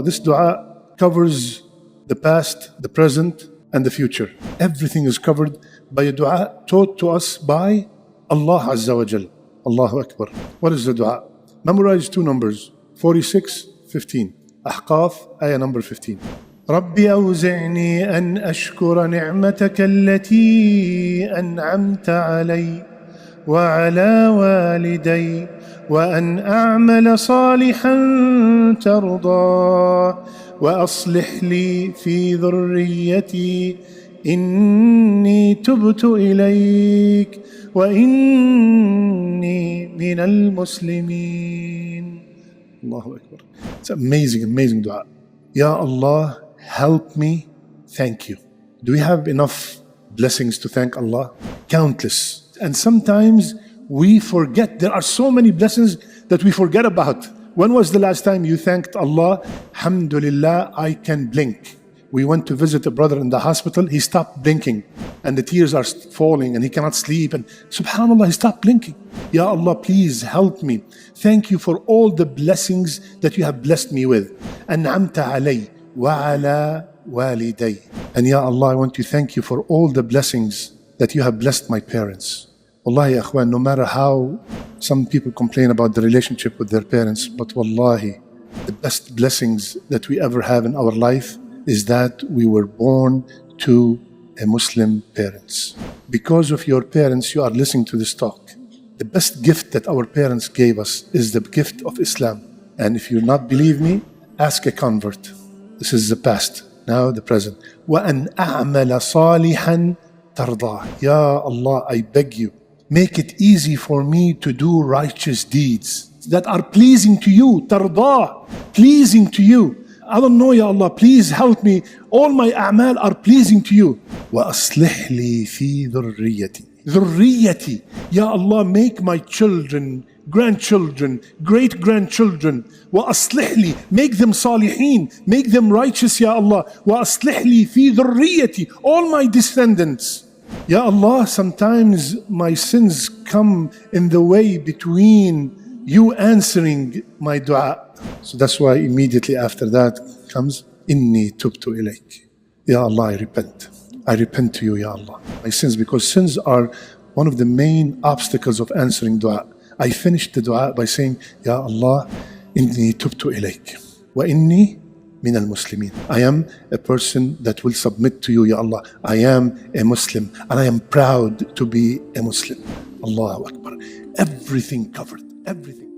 This dua covers the past, the present, and the future. Everything is covered by a dua taught to us by Allah Azza wa Jal. Allahu Akbar. What is the dua? Memorize two numbers, 46, 15. Ahqaf, ayah number 15. ربي أوزعني أن أشكر نعمتك التي أنعمت علي وعلى والدي وأن أعمل صالحا ترضاه وأصلح لي في ذريتي إني تبت إليك وإني من المسلمين. Allahu Akbar. It's amazing dua. Ya Allah, help me thank you. Do we have enough blessings to thank Allah? Countless. And sometimes we forget. There are so many blessings that we forget about. When was the last time you thanked Allah? Alhamdulillah, I can blink. We went to visit a brother in the hospital. He stopped blinking and the tears are falling and he cannot sleep. And subhanAllah, he stopped blinking. Ya Allah, please help me. Thank you for all the blessings that you have blessed me with. An'amta alay wa ala waliday. And Ya Allah, I want to thank you for all the blessings that you have blessed my parents. Wallahi, akhwan, no matter how some people complain about the relationship with their parents, but wallahi, the best blessings that we ever have in our life is that we were born to a Muslim parents. Because of your parents, you are listening to this talk. The best gift that our parents gave us is the gift of Islam. And if you not believe me, ask a convert. This is the past, now the present. وَأَنْ أَعْمَلَ صَالِحًا تَرْضَى. Ya Allah, I beg you, make it easy for me to do righteous deeds that are pleasing to you. Tarda, pleasing to you. I don't know, Ya Allah, please help me. All my a'mal are pleasing to you. وَأَصْلِحْ لِي فِي ذُرِّيَّتِي. ذُرِّيَّتي. Ya Allah, make my children, grandchildren, great-grandchildren. وَأَصْلِحْ لِي. Make them salihin. Make them righteous, Ya Allah. وَأَصْلِحْ لِي فِي ذُرِّيَّتي. All my descendants. Ya Allah, sometimes my sins come in the way between you answering my dua. So that's why immediately after that comes, Inni tubtu ilayk. Ya Allah, I repent. I repent to you, Ya Allah. My sins, because sins are one of the main obstacles of answering dua. I finished the dua by saying, Ya Allah, Inni tubtu ilayk. Wa inni min al-Muslimin. I am a person that will submit to you, Ya Allah. I am a Muslim and I am proud to be a Muslim. Allahu Akbar. Everything covered. Everything.